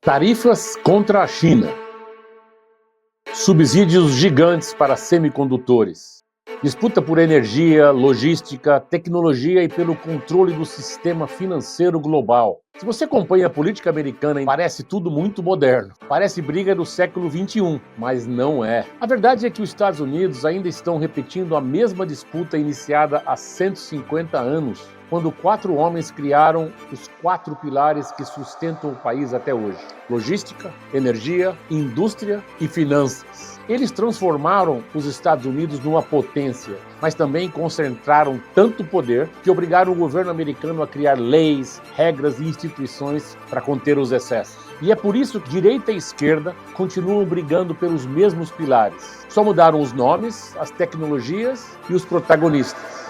Tarifas contra a China. Subsídios gigantes para semicondutores. Disputa por energia, logística, tecnologia e pelo controle do sistema financeiro global. Se você acompanha a política americana, parece tudo muito moderno. Parece briga do século XXI, mas não é. A verdade é que os Estados Unidos ainda estão repetindo a mesma disputa iniciada há 150 anos, quando 4 homens criaram os 4 pilares que sustentam o país até hoje: logística, energia, indústria e finanças. Eles transformaram os Estados Unidos numa potência, mas também concentraram tanto poder que obrigaram o governo americano a criar leis, regras e instituições para conter os excessos. E é por isso que direita e esquerda continuam brigando pelos mesmos pilares. Só mudaram os nomes, as tecnologias e os protagonistas.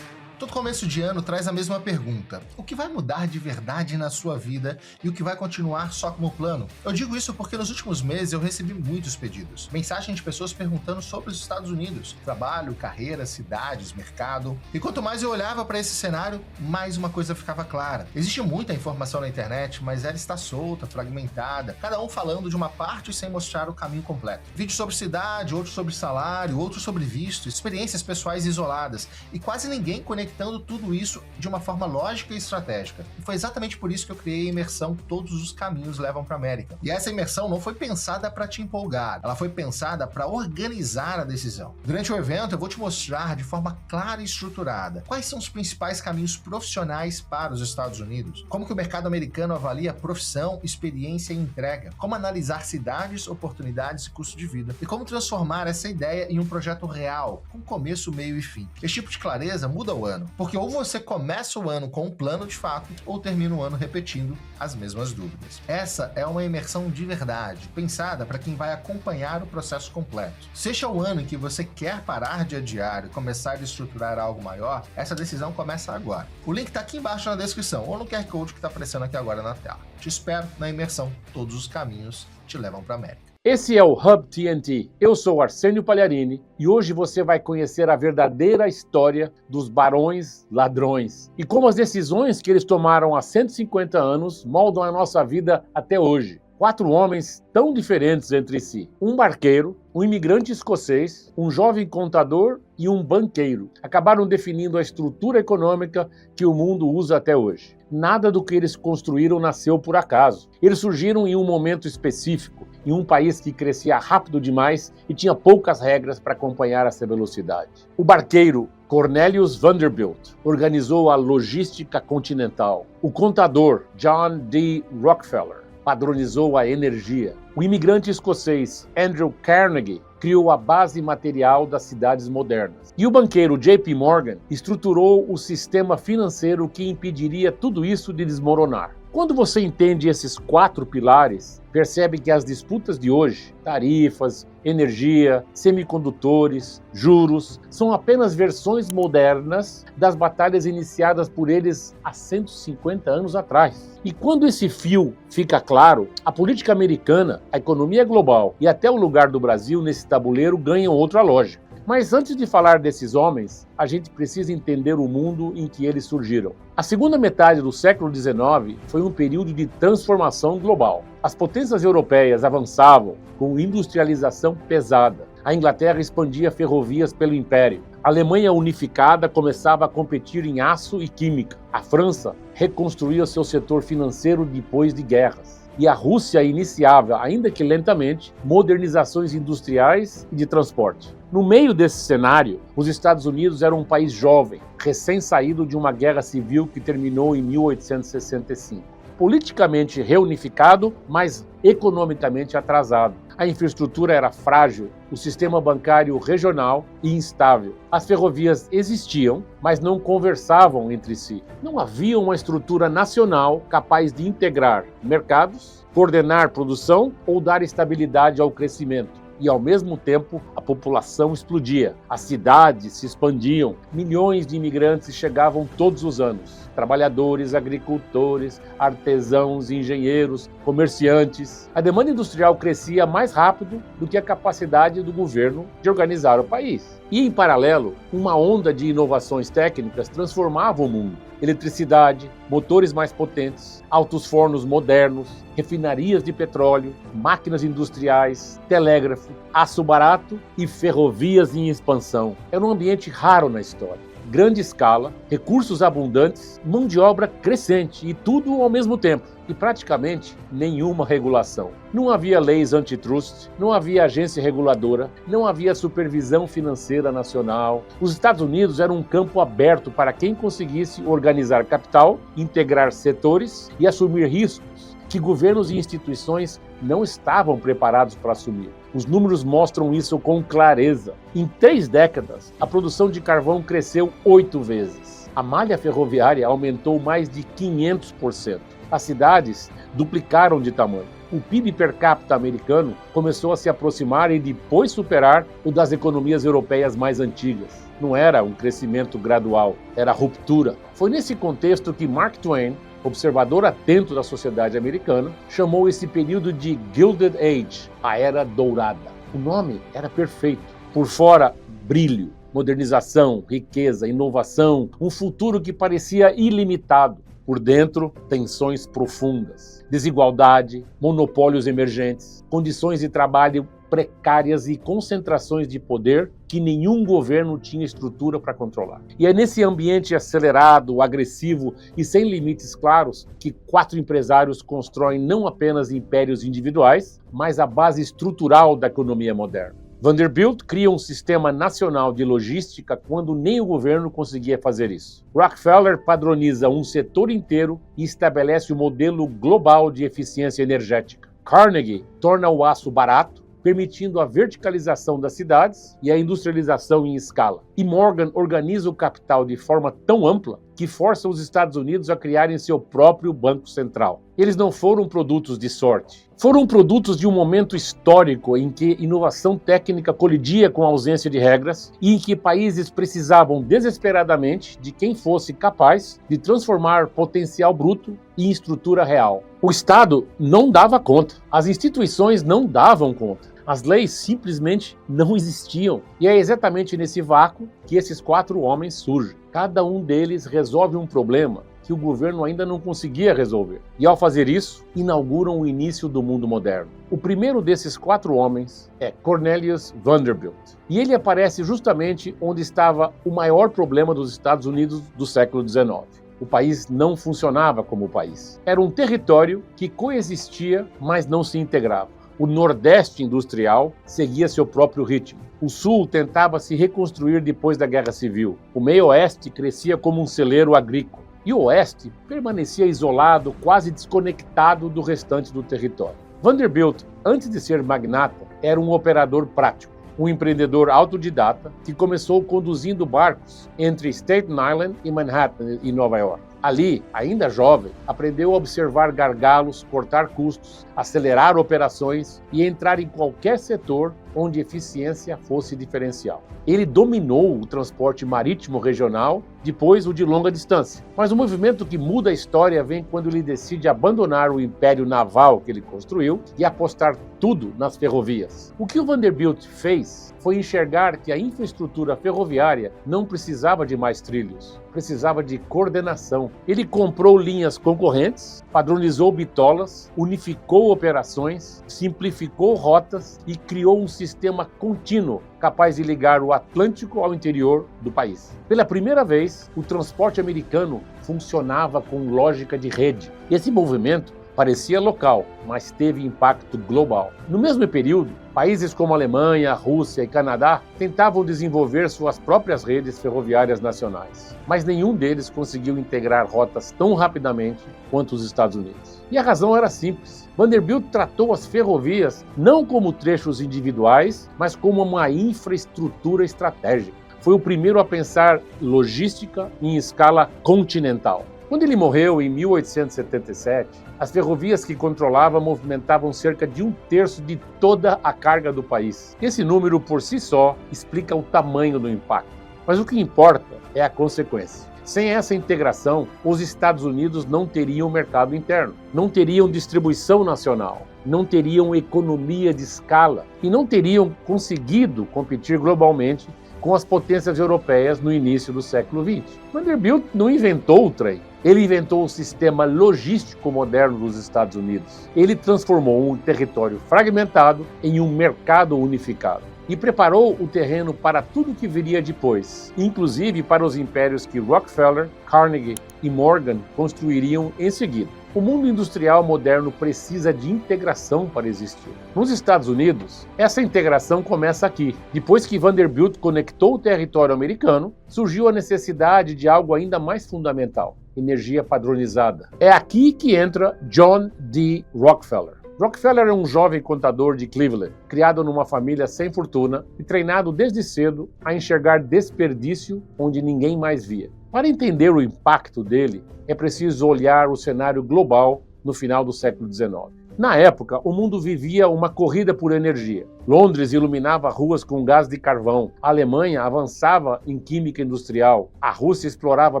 Todo começo de ano traz a mesma pergunta: o que vai mudar de verdade na sua vida e o que vai continuar só como plano? Eu digo isso porque nos últimos meses eu recebi muitos pedidos, mensagens de pessoas perguntando sobre os Estados Unidos, trabalho, carreira, cidades, mercado. E quanto mais eu olhava para esse cenário, mais uma coisa ficava clara: existe muita informação na internet, mas ela está solta, fragmentada, cada um falando de uma parte sem mostrar o caminho completo. Vídeos sobre cidade, outros sobre salário, outros sobre visto, experiências pessoais isoladas, e quase ninguém conectando tudo isso de uma forma lógica e estratégica. E foi exatamente por isso que eu criei a imersão Todos os Caminhos Levam para a América. E essa imersão não foi pensada para te empolgar, ela foi pensada para organizar a decisão. Durante o evento eu vou te mostrar de forma clara e estruturada quais são os principais caminhos profissionais para os Estados Unidos, como que o mercado americano avalia profissão, experiência e entrega, como analisar cidades, oportunidades e custo de vida, e como transformar essa ideia em um projeto real, com começo, meio e fim. Esse tipo de clareza muda o ano, porque ou você começa o ano com um plano de fato, ou termina o ano repetindo as mesmas dúvidas. Essa é uma imersão de verdade, pensada para quem vai acompanhar o processo completo. Se este é o ano em que você quer parar de adiar e começar a estruturar algo maior, essa decisão começa agora. O link está aqui embaixo na descrição, ou no QR Code que está aparecendo aqui agora na tela. Te espero na imersão Todos os Caminhos Te Levam para a América. Esse é o Hub TNT. Eu sou Arsênio Pagliarini e hoje você vai conhecer a verdadeira história dos barões ladrões e como as decisões que eles tomaram há 150 anos moldam a nossa vida até hoje. 4 homens tão diferentes entre si: um barqueiro, um imigrante escocês, um jovem contador e um banqueiro. Acabaram definindo a estrutura econômica que o mundo usa até hoje. Nada do que eles construíram nasceu por acaso. Eles surgiram em um momento específico, em um país que crescia rápido demais e tinha poucas regras para acompanhar essa velocidade. O barqueiro Cornelius Vanderbilt organizou a logística continental. O contador John D. Rockefeller padronizou a energia. O imigrante escocês Andrew Carnegie criou a base material das cidades modernas. E o banqueiro JP Morgan estruturou o sistema financeiro que impediria tudo isso de desmoronar. Quando você entende esses 4 pilares, percebe que as disputas de hoje, tarifas, energia, semicondutores, juros, são apenas versões modernas das batalhas iniciadas por eles há 150 anos atrás. E quando esse fio fica claro, a política americana, a economia global e até o lugar do Brasil nesse tabuleiro ganham outra lógica. Mas antes de falar desses homens, a gente precisa entender o mundo em que eles surgiram. A segunda metade do século XIX foi um período de transformação global. As potências europeias avançavam com industrialização pesada. A Inglaterra expandia ferrovias pelo Império. A Alemanha unificada começava a competir em aço e química. A França reconstruía seu setor financeiro depois de guerras. E a Rússia iniciava, ainda que lentamente, modernizações industriais e de transporte. No meio desse cenário, os Estados Unidos eram um país jovem, recém-saído de uma guerra civil que terminou em 1865. Politicamente reunificado, mas economicamente atrasado. A infraestrutura era frágil, o sistema bancário regional e instável. As ferrovias existiam, mas não conversavam entre si. Não havia uma estrutura nacional capaz de integrar mercados, coordenar produção ou dar estabilidade ao crescimento. E, ao mesmo tempo, a população explodia. As cidades se expandiam. Milhões de imigrantes chegavam todos os anos. trabalhadores, agricultores, artesãos, engenheiros, comerciantes. A demanda industrial crescia mais rápido do que a capacidade do governo de organizar o país. E, em paralelo, uma onda de inovações técnicas transformava o mundo. Eletricidade, motores mais potentes, altos fornos modernos, refinarias de petróleo, máquinas industriais, telégrafo, aço barato e ferrovias em expansão. Era um ambiente raro na história. Grande escala, recursos abundantes, mão de obra crescente e tudo ao mesmo tempo. E praticamente nenhuma regulação. Não havia leis antitrust, não havia agência reguladora, não havia supervisão financeira nacional. Os Estados Unidos eram um campo aberto para quem conseguisse organizar capital, integrar setores e assumir riscos que governos e instituições não estavam preparados para assumir. Os números mostram isso com clareza. Em 3 décadas, a produção de carvão cresceu 8 vezes. A malha ferroviária aumentou mais de 500%. As cidades duplicaram de tamanho. O PIB per capita americano começou a se aproximar e depois superar o das economias europeias mais antigas. Não era um crescimento gradual, era ruptura. Foi nesse contexto que Mark Twain, observador atento da sociedade americana, chamou esse período de Gilded Age, a Era Dourada. O nome era perfeito. Por fora, brilho, modernização, riqueza, inovação, um futuro que parecia ilimitado. Por dentro, tensões profundas, desigualdade, monopólios emergentes, condições de trabalho precárias e concentrações de poder que nenhum governo tinha estrutura para controlar. E é nesse ambiente acelerado, agressivo e sem limites claros que 4 empresários constroem não apenas impérios individuais, mas a base estrutural da economia moderna. Vanderbilt cria um sistema nacional de logística quando nem o governo conseguia fazer isso. Rockefeller padroniza um setor inteiro e estabelece o modelo global de eficiência energética. Carnegie torna o aço barato, permitindo a verticalização das cidades e a industrialização em escala. E Morgan organiza o capital de forma tão ampla que força os Estados Unidos a criarem seu próprio banco central. Eles não foram produtos de sorte. Foram produtos de um momento histórico em que inovação técnica colidia com a ausência de regras e em que países precisavam desesperadamente de quem fosse capaz de transformar potencial bruto em estrutura real. O Estado não dava conta, as instituições não davam conta. As leis simplesmente não existiam. E é exatamente nesse vácuo que esses 4 homens surgem. Cada um deles resolve um problema que o governo ainda não conseguia resolver. E ao fazer isso, inauguram o início do mundo moderno. O primeiro desses 4 homens é Cornelius Vanderbilt. E ele aparece justamente onde estava o maior problema dos Estados Unidos do século XIX. O país não funcionava como país. Era um território que coexistia, mas não se integrava. O Nordeste industrial seguia seu próprio ritmo. O Sul tentava se reconstruir depois da Guerra Civil. O Meio-Oeste crescia como um celeiro agrícola. E o Oeste permanecia isolado, quase desconectado do restante do território. Vanderbilt, antes de ser magnata, era um operador prático, um empreendedor autodidata que começou conduzindo barcos entre Staten Island e Manhattan, em Nova York. Ali, ainda jovem, aprendeu a observar gargalos, cortar custos, acelerar operações e entrar em qualquer setor onde eficiência fosse diferencial. Ele dominou o transporte marítimo regional, depois o de longa distância. Mas o movimento que muda a história vem quando ele decide abandonar o império naval que ele construiu e apostar tudo nas ferrovias. O que o Vanderbilt fez foi enxergar que a infraestrutura ferroviária não precisava de mais trilhos, precisava de coordenação. Ele comprou linhas concorrentes, padronizou bitolas, unificou operações, simplificou rotas e criou um sistema contínuo capaz de ligar o Atlântico ao interior do país. Pela primeira vez, o transporte americano funcionava com lógica de rede. Esse movimento parecia local, mas teve impacto global. No mesmo período, países como Alemanha, Rússia e Canadá tentavam desenvolver suas próprias redes ferroviárias nacionais, mas nenhum deles conseguiu integrar rotas tão rapidamente quanto os Estados Unidos. E a razão era simples. Vanderbilt tratou as ferrovias não como trechos individuais, mas como uma infraestrutura estratégica. Foi o primeiro a pensar logística em escala continental. Quando ele morreu em 1877, as ferrovias que controlava movimentavam cerca de 1/3 de toda a carga do país. Esse número por si só explica o tamanho do impacto. Mas o que importa é a consequência. Sem essa integração, os Estados Unidos não teriam mercado interno, não teriam distribuição nacional, não teriam economia de escala e não teriam conseguido competir globalmente com as potências europeias no início do século XX. Vanderbilt não inventou o trem. Ele inventou o sistema logístico moderno dos Estados Unidos. Ele transformou um território fragmentado em um mercado unificado e preparou o terreno para tudo que viria depois, inclusive para os impérios que Rockefeller, Carnegie e Morgan construiriam em seguida. O mundo industrial moderno precisa de integração para existir. Nos Estados Unidos, essa integração começa aqui. Depois que Vanderbilt conectou o território americano, surgiu a necessidade de algo ainda mais fundamental: energia padronizada. É aqui que entra John D. Rockefeller. Rockefeller é um jovem contador de Cleveland, criado numa família sem fortuna e treinado desde cedo a enxergar desperdício onde ninguém mais via. Para entender o impacto dele, é preciso olhar o cenário global no final do século XIX. Na época, o mundo vivia uma corrida por energia. Londres iluminava ruas com gás de carvão, a Alemanha avançava em química industrial, a Rússia explorava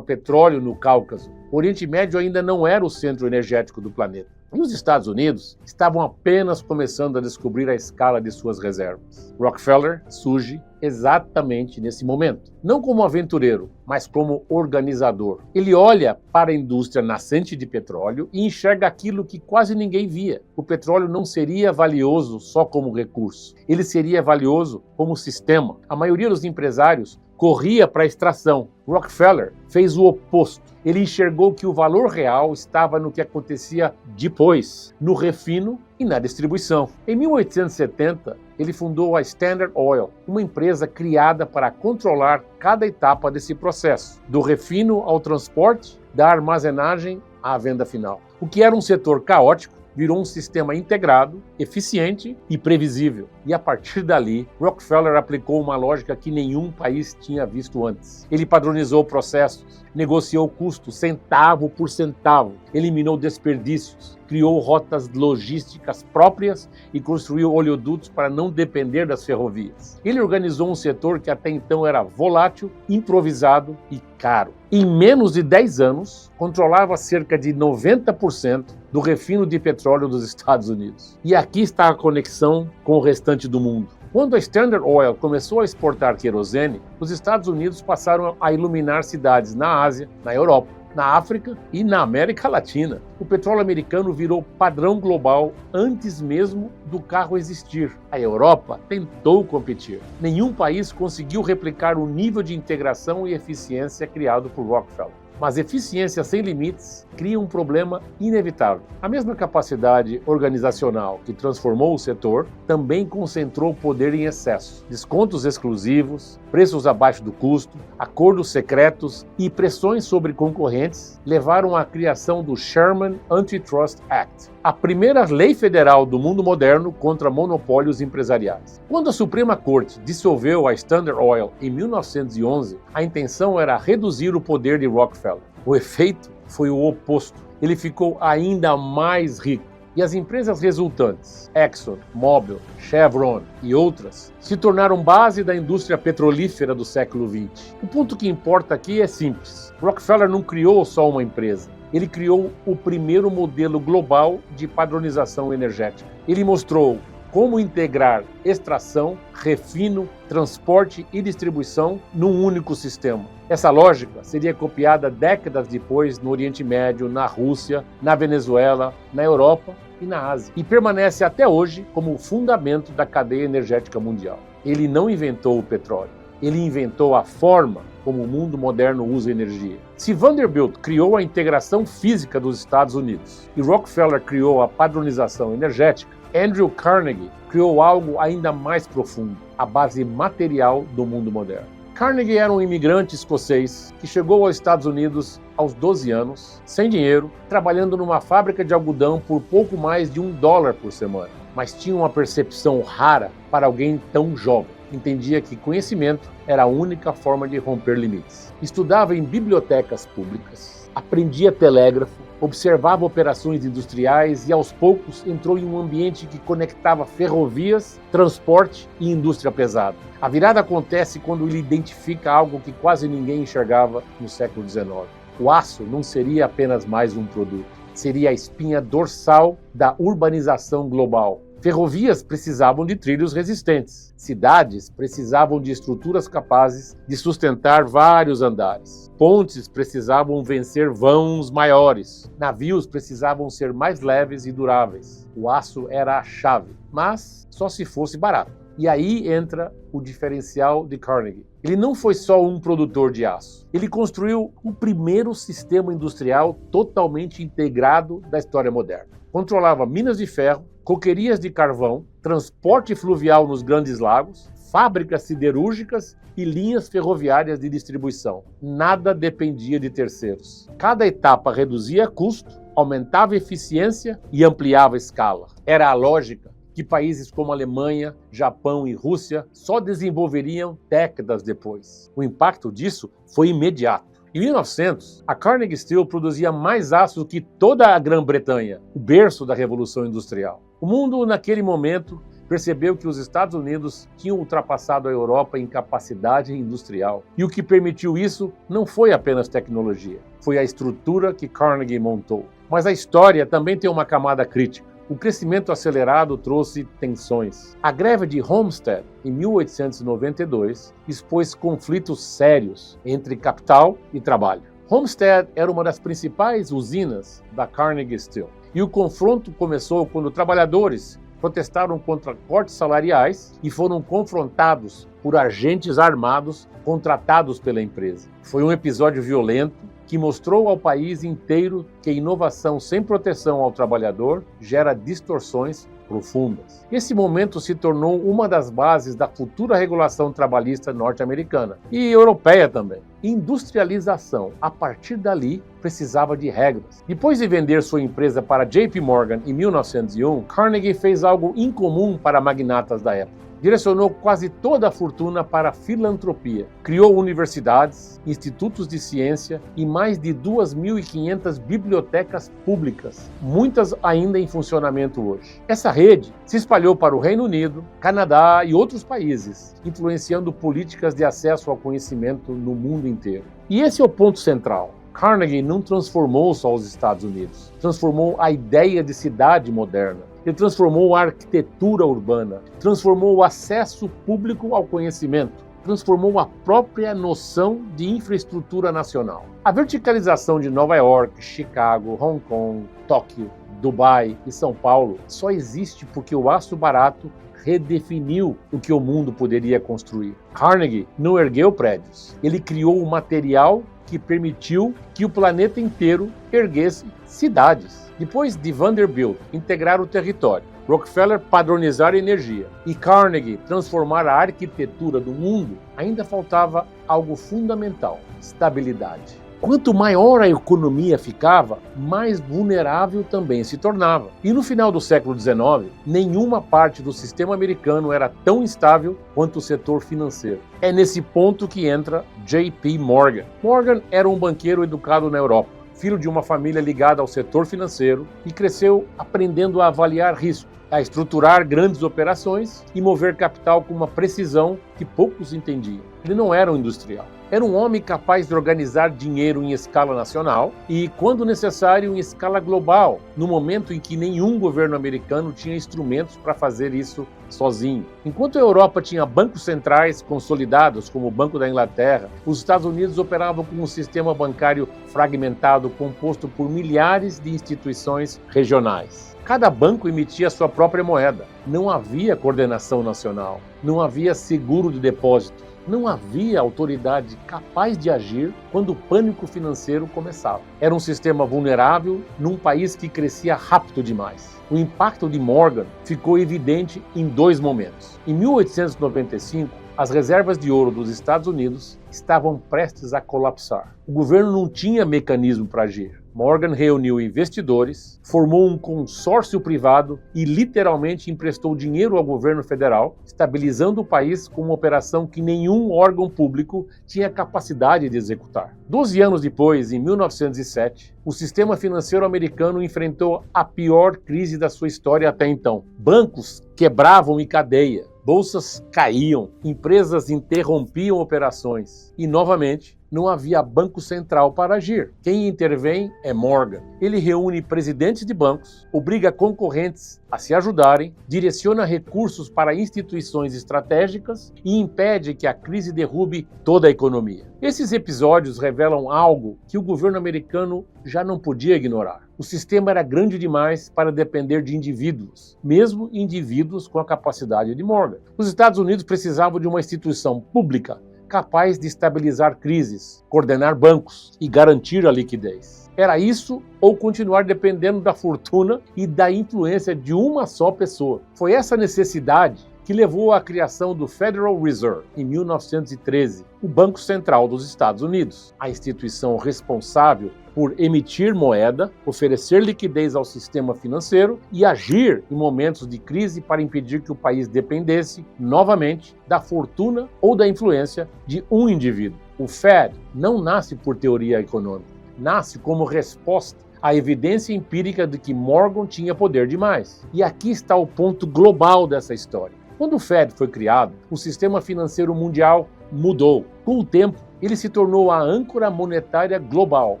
petróleo no Cáucaso. O Oriente Médio ainda não era o centro energético do planeta. E os Estados Unidos estavam apenas começando a descobrir a escala de suas reservas. Rockefeller surge exatamente nesse momento, não como aventureiro, mas como organizador. Ele olha para a indústria nascente de petróleo e enxerga aquilo que quase ninguém via. O petróleo não seria valioso só como recurso, ele seria valioso como sistema. A maioria dos empresários corria para a extração. Rockefeller fez o oposto. Ele enxergou que o valor real estava no que acontecia depois, no refino e na distribuição. Em 1870, ele fundou a Standard Oil, uma empresa criada para controlar cada etapa desse processo, do refino ao transporte, da armazenagem à venda final. O que era um setor caótico virou um sistema integrado, eficiente e previsível. E a partir dali, Rockefeller aplicou uma lógica que nenhum país tinha visto antes. Ele padronizou processos, negociou custos centavo por centavo, eliminou desperdícios, criou rotas logísticas próprias e construiu oleodutos para não depender das ferrovias. Ele organizou um setor que até então era volátil, improvisado e caro. Em menos de 10 anos, controlava cerca de 90% do refino de petróleo dos Estados Unidos. E aqui está a conexão com o restante do mundo. Quando a Standard Oil começou a exportar querosene, os Estados Unidos passaram a iluminar cidades na Ásia, na Europa, na África e na América Latina. O petróleo americano virou padrão global antes mesmo do carro existir. A Europa tentou competir. Nenhum país conseguiu replicar o nível de integração e eficiência criado por Rockefeller. Mas eficiência sem limites cria um problema inevitável. A mesma capacidade organizacional que transformou o setor também concentrou poder em excesso. Descontos exclusivos, preços abaixo do custo, acordos secretos e pressões sobre concorrentes levaram à criação do Sherman Antitrust Act, a primeira lei federal do mundo moderno contra monopólios empresariais. Quando a Suprema Corte dissolveu a Standard Oil em 1911, a intenção era reduzir o poder de Rockefeller. O efeito foi o oposto. Ele ficou ainda mais rico. E as empresas resultantes, Exxon, Mobil, Chevron e outras, se tornaram base da indústria petrolífera do século XX. O ponto que importa aqui é simples. Rockefeller não criou só uma empresa. Ele criou o primeiro modelo global de padronização energética. Ele mostrou como integrar extração, refino, transporte e distribuição num único sistema. Essa lógica seria copiada décadas depois no Oriente Médio, na Rússia, na Venezuela, na Europa e na Ásia. E permanece até hoje como o fundamento da cadeia energética mundial. Ele não inventou o petróleo, ele inventou a forma como o mundo moderno usa energia. Se Vanderbilt criou a integração física dos Estados Unidos e Rockefeller criou a padronização energética, Andrew Carnegie criou algo ainda mais profundo, a base material do mundo moderno. Carnegie era um imigrante escocês que chegou aos Estados Unidos aos 12 anos, sem dinheiro, trabalhando numa fábrica de algodão por pouco mais de $1 por semana. Mas tinha uma percepção rara para alguém tão jovem. Entendia que conhecimento era a única forma de romper limites. Estudava em bibliotecas públicas, aprendia telégrafo, observava operações industriais e, aos poucos, entrou em um ambiente que conectava ferrovias, transporte e indústria pesada. A virada acontece quando ele identifica algo que quase ninguém enxergava no século XIX. O aço não seria apenas mais um produto, seria a espinha dorsal da urbanização global. Ferrovias precisavam de trilhos resistentes. Cidades precisavam de estruturas capazes de sustentar vários andares. Pontes precisavam vencer vãos maiores. Navios precisavam ser mais leves e duráveis. O aço era a chave, mas só se fosse barato. E aí entra o diferencial de Carnegie. Ele não foi só um produtor de aço. Ele construiu o primeiro sistema industrial totalmente integrado da história moderna. Controlava minas de ferro, coquerias de carvão, transporte fluvial nos grandes lagos, fábricas siderúrgicas e linhas ferroviárias de distribuição. Nada dependia de terceiros. Cada etapa reduzia custo, aumentava eficiência e ampliava a escala. Era a lógica que países como Alemanha, Japão e Rússia só desenvolveriam décadas depois. O impacto disso foi imediato. Em 1900, a Carnegie Steel produzia mais aço que toda a Grã-Bretanha, o berço da Revolução Industrial. O mundo, naquele momento, percebeu que os Estados Unidos tinham ultrapassado a Europa em capacidade industrial. E o que permitiu isso não foi apenas tecnologia, foi a estrutura que Carnegie montou. Mas a história também tem uma camada crítica. O crescimento acelerado trouxe tensões. A greve de Homestead, em 1892, expôs conflitos sérios entre capital e trabalho. Homestead era uma das principais usinas da Carnegie Steel. E o confronto começou quando trabalhadores protestaram contra cortes salariais e foram confrontados por agentes armados contratados pela empresa. Foi um episódio violento que mostrou ao país inteiro que a inovação sem proteção ao trabalhador gera distorções profundas. Esse momento se tornou uma das bases da futura regulação trabalhista norte-americana e europeia também. Industrialização, a partir dali, precisava de regras. Depois de vender sua empresa para JP Morgan em 1901, Carnegie fez algo incomum para magnatas da época. Direcionou quase toda a fortuna para a filantropia. Criou universidades, institutos de ciência e mais de 2.500 bibliotecas públicas, muitas ainda em funcionamento hoje. Essa rede se espalhou para o Reino Unido, Canadá e outros países, influenciando políticas de acesso ao conhecimento no mundo inteiro. E esse é o ponto central. Carnegie não transformou só os Estados Unidos, transformou a ideia de cidade moderna. Ele transformou a arquitetura urbana, transformou o acesso público ao conhecimento, transformou a própria noção de infraestrutura nacional. A verticalização de Nova York, Chicago, Hong Kong, Tóquio, Dubai e São Paulo só existe porque o aço barato redefiniu o que o mundo poderia construir. Carnegie não ergueu prédios, ele criou o material que permitiu que o planeta inteiro erguesse cidades. Depois de Vanderbilt integrar o território, Rockefeller padronizar a energia e Carnegie transformar a arquitetura do mundo, ainda faltava algo fundamental: estabilidade. Quanto maior a economia ficava, mais vulnerável também se tornava. E no final do século XIX, nenhuma parte do sistema americano era tão instável quanto o setor financeiro. É nesse ponto que entra JP Morgan. Morgan era um banqueiro educado na Europa, filho de uma família ligada ao setor financeiro e cresceu aprendendo a avaliar risco, a estruturar grandes operações e mover capital com uma precisão que poucos entendiam. Ele não era um industrial. Era um homem capaz de organizar dinheiro em escala nacional e, quando necessário, em escala global, no momento em que nenhum governo americano tinha instrumentos para fazer isso sozinho. Enquanto a Europa tinha bancos centrais consolidados, como o Banco da Inglaterra, os Estados Unidos operavam com um sistema bancário fragmentado composto por milhares de instituições regionais. Cada banco emitia sua própria moeda. Não havia coordenação nacional, não havia seguro de depósito. Não havia autoridade capaz de agir quando o pânico financeiro começava. Era um sistema vulnerável num país que crescia rápido demais. O impacto de Morgan ficou evidente em dois momentos. Em 1895, as reservas de ouro dos Estados Unidos estavam prestes a colapsar. O governo não tinha mecanismo para agir. Morgan reuniu investidores, formou um consórcio privado e literalmente emprestou dinheiro ao governo federal, estabilizando o país com uma operação que nenhum órgão público tinha capacidade de executar. 12 anos depois, em 1907, o sistema financeiro americano enfrentou a pior crise da sua história até então. Bancos quebravam em cadeia, bolsas caíam, empresas interrompiam operações e, novamente, não havia banco central para agir. Quem intervém é Morgan. Ele reúne presidentes de bancos, obriga concorrentes a se ajudarem, direciona recursos para instituições estratégicas e impede que a crise derrube toda a economia. Esses episódios revelam algo que o governo americano já não podia ignorar. O sistema era grande demais para depender de indivíduos, mesmo indivíduos com a capacidade de Morgan. Os Estados Unidos precisavam de uma instituição pública capaz de estabilizar crises, coordenar bancos e garantir a liquidez. Era isso ou continuar dependendo da fortuna e da influência de uma só pessoa. Foi essa necessidade que levou à criação do Federal Reserve em 1913, o Banco Central dos Estados Unidos, a instituição responsável por emitir moeda, oferecer liquidez ao sistema financeiro e agir em momentos de crise para impedir que o país dependesse, novamente, da fortuna ou da influência de um indivíduo. O Fed não nasce por teoria econômica, nasce como resposta à evidência empírica de que Morgan tinha poder demais. E aqui está o ponto global dessa história. Quando o Fed foi criado, o sistema financeiro mundial mudou. Com o tempo, ele se tornou a âncora monetária global,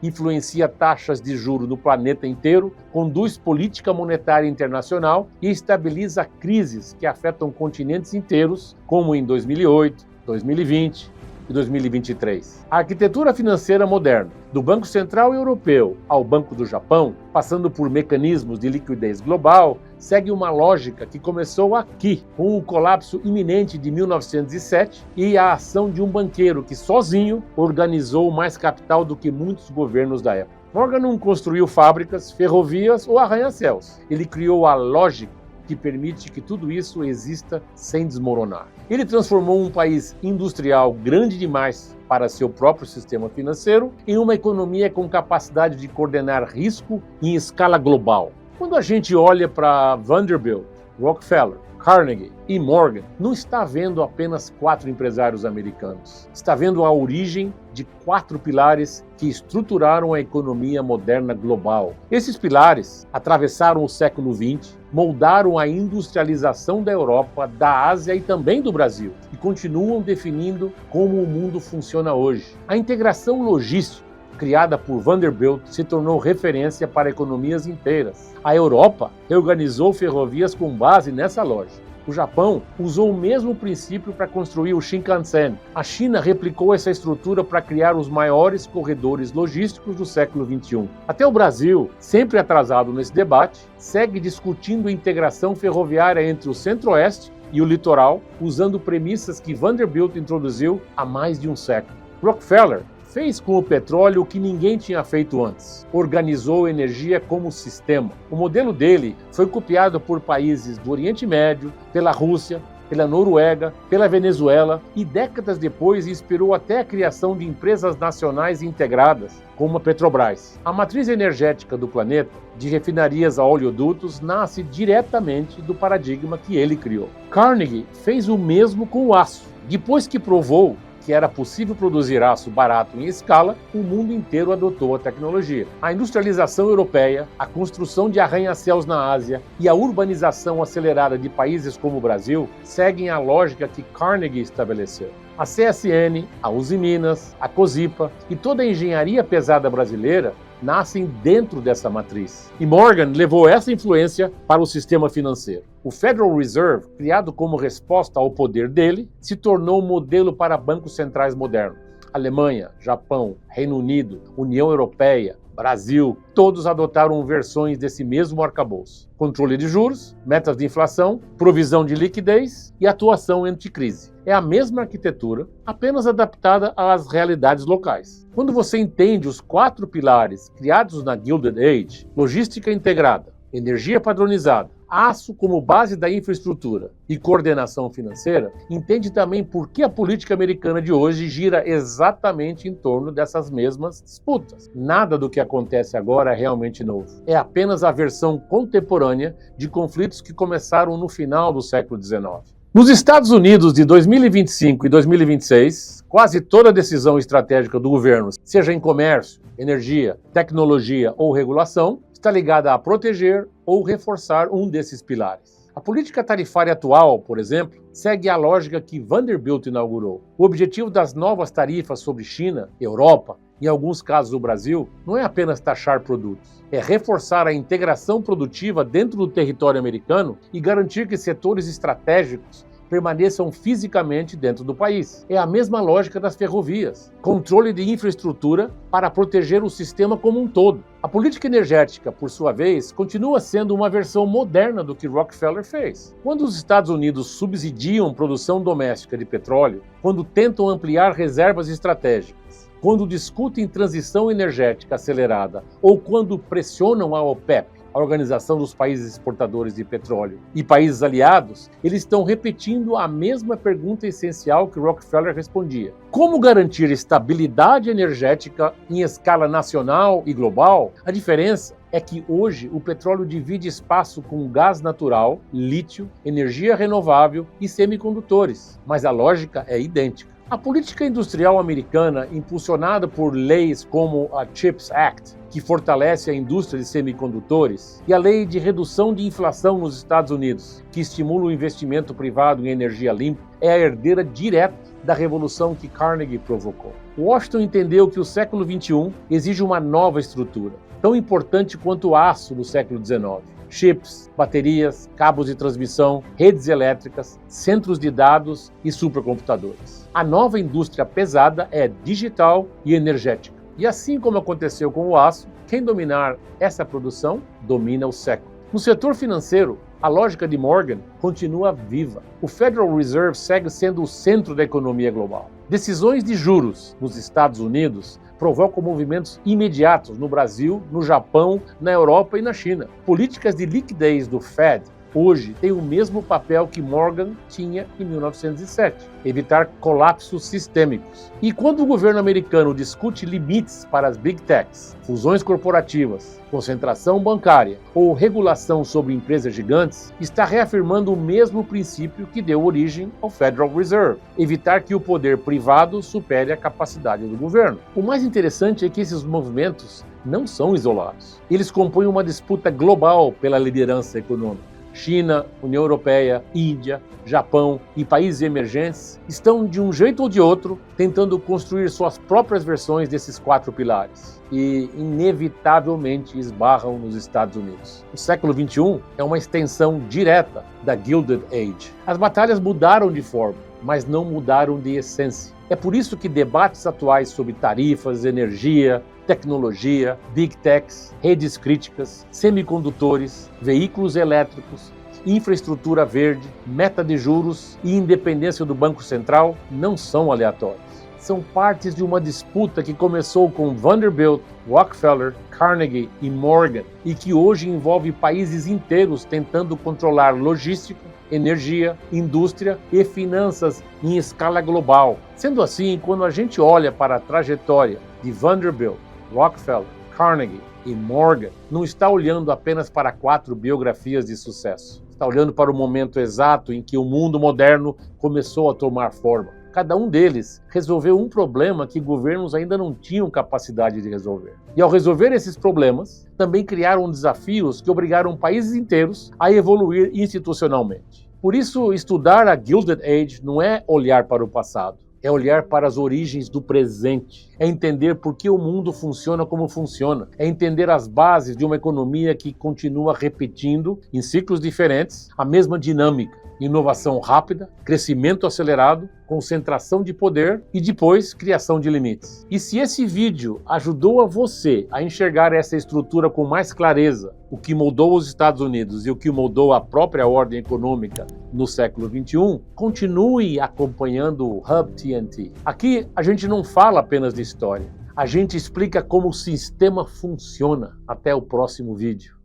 influencia taxas de juros no planeta inteiro, conduz política monetária internacional e estabiliza crises que afetam continentes inteiros, como em 2008, 2020 e 2023. A arquitetura financeira moderna, do Banco Central Europeu ao Banco do Japão, passando por mecanismos de liquidez global, segue uma lógica que começou aqui, com o colapso iminente de 1907 e a ação de um banqueiro que sozinho organizou mais capital do que muitos governos da época. Morgan não construiu fábricas, ferrovias ou arranha-céus. Ele criou a lógica que permite que tudo isso exista sem desmoronar. Ele transformou um país industrial grande demais para seu próprio sistema financeiro em uma economia com capacidade de coordenar risco em escala global. Quando a gente olha para Vanderbilt, Rockefeller, Carnegie e Morgan, não está vendo apenas 4 empresários americanos. Está vendo a origem de 4 pilares que estruturaram a economia moderna global. Esses pilares atravessaram o século XX, moldaram a industrialização da Europa, da Ásia e também do Brasil, e continuam definindo como o mundo funciona hoje. A integração logística criada por Vanderbilt, se tornou referência para economias inteiras. A Europa reorganizou ferrovias com base nessa lógica. O Japão usou o mesmo princípio para construir o Shinkansen. A China replicou essa estrutura para criar os maiores corredores logísticos do século XXI. Até o Brasil, sempre atrasado nesse debate, segue discutindo integração ferroviária entre o Centro-Oeste e o litoral, usando premissas que Vanderbilt introduziu há mais de um século. Rockefeller fez com o petróleo o que ninguém tinha feito antes. Organizou a energia como sistema. O modelo dele foi copiado por países do Oriente Médio, pela Rússia, pela Noruega, pela Venezuela e décadas depois inspirou até a criação de empresas nacionais integradas, como a Petrobras. A matriz energética do planeta, de refinarias a oleodutos, nasce diretamente do paradigma que ele criou. Carnegie fez o mesmo com o aço. Depois que provou que era possível produzir aço barato em escala, o mundo inteiro adotou a tecnologia. A industrialização europeia, a construção de arranha-céus na Ásia e a urbanização acelerada de países como o Brasil seguem a lógica que Carnegie estabeleceu. A CSN, a Uzi Minas, a Cosipa e toda a engenharia pesada brasileira nascem dentro dessa matriz. E Morgan levou essa influência para o sistema financeiro. O Federal Reserve, criado como resposta ao poder dele, se tornou um modelo para bancos centrais modernos. Alemanha, Japão, Reino Unido, União Europeia, Brasil, todos adotaram versões desse mesmo arcabouço. Controle de juros, metas de inflação, provisão de liquidez e atuação anticrise. É a mesma arquitetura, apenas adaptada às realidades locais. Quando você entende os 4 pilares criados na Gilded Age, logística integrada, energia padronizada, Aço como base da infraestrutura e coordenação financeira, entende também por que a política americana de hoje gira exatamente em torno dessas mesmas disputas. Nada do que acontece agora é realmente novo. É apenas a versão contemporânea de conflitos que começaram no final do século XIX. Nos Estados Unidos de 2025 e 2026, quase toda decisão estratégica do governo, seja em comércio, energia, tecnologia ou regulação, está ligada a proteger ou reforçar um desses pilares. A política tarifária atual, por exemplo, segue a lógica que Vanderbilt inaugurou. O objetivo das novas tarifas sobre China, Europa, em alguns casos o Brasil, não é apenas taxar produtos, é reforçar a integração produtiva dentro do território americano e garantir que setores estratégicos permaneçam fisicamente dentro do país. É a mesma lógica das ferrovias. Controle de infraestrutura para proteger o sistema como um todo. A política energética, por sua vez, continua sendo uma versão moderna do que Rockefeller fez. Quando os Estados Unidos subsidiam produção doméstica de petróleo, quando tentam ampliar reservas estratégicas, quando discutem transição energética acelerada ou quando pressionam a OPEP, a Organização dos Países Exportadores de Petróleo, e países aliados, eles estão repetindo a mesma pergunta essencial que Rockefeller respondia. Como garantir estabilidade energética em escala nacional e global? A diferença é que hoje o petróleo divide espaço com gás natural, lítio, energia renovável e semicondutores, mas a lógica é idêntica. A política industrial americana, impulsionada por leis como a CHIPS Act, que fortalece a indústria de semicondutores, e a Lei de Redução de Inflação nos Estados Unidos, que estimula o investimento privado em energia limpa, é a herdeira direta da revolução que Carnegie provocou. Washington entendeu que o século XXI exige uma nova estrutura, tão importante quanto o aço do século XIX. Chips, baterias, cabos de transmissão, redes elétricas, centros de dados e supercomputadores. A nova indústria pesada é digital e energética. E assim como aconteceu com o aço, quem dominar essa produção domina o século. No setor financeiro, a lógica de Morgan continua viva. O Federal Reserve segue sendo o centro da economia global. Decisões de juros nos Estados Unidos provocam movimentos imediatos no Brasil, no Japão, na Europa e na China. Políticas de liquidez do Fed hoje têm o mesmo papel que Morgan tinha em 1907, evitar colapsos sistêmicos. E quando o governo americano discute limites para as Big Techs, fusões corporativas, concentração bancária ou regulação sobre empresas gigantes, está reafirmando o mesmo princípio que deu origem ao Federal Reserve, evitar que o poder privado supere a capacidade do governo. O mais interessante é que esses movimentos não são isolados. Eles compõem uma disputa global pela liderança econômica. China, União Europeia, Índia, Japão e países emergentes estão, de um jeito ou de outro, tentando construir suas próprias versões desses 4 pilares e, inevitavelmente, esbarram nos Estados Unidos. O século XXI é uma extensão direta da Gilded Age. As batalhas mudaram de forma, mas não mudaram de essência. É por isso que debates atuais sobre tarifas, energia, tecnologia, big techs, redes críticas, semicondutores, veículos elétricos, infraestrutura verde, meta de juros e independência do Banco Central não são aleatórios. São partes de uma disputa que começou com Vanderbilt, Rockefeller, Carnegie e Morgan e que hoje envolve países inteiros tentando controlar logística, energia, indústria e finanças em escala global. Sendo assim, quando a gente olha para a trajetória de Vanderbilt, Rockefeller, Carnegie e Morgan, não está olhando apenas para 4 biografias de sucesso. Está olhando para o momento exato em que o mundo moderno começou a tomar forma. Cada um deles resolveu um problema que governos ainda não tinham capacidade de resolver. E ao resolver esses problemas, também criaram desafios que obrigaram países inteiros a evoluir institucionalmente. Por isso, estudar a Gilded Age não é olhar para o passado. É olhar para as origens do presente, é entender por que o mundo funciona como funciona, é entender as bases de uma economia que continua repetindo, em ciclos diferentes, a mesma dinâmica. Inovação rápida, crescimento acelerado, concentração de poder e depois criação de limites. E se esse vídeo ajudou a você a enxergar essa estrutura com mais clareza, o que moldou os Estados Unidos e o que moldou a própria ordem econômica no século XXI, continue acompanhando o Hub TNT. Aqui a gente não fala apenas de história, a gente explica como o sistema funciona. Até o próximo vídeo.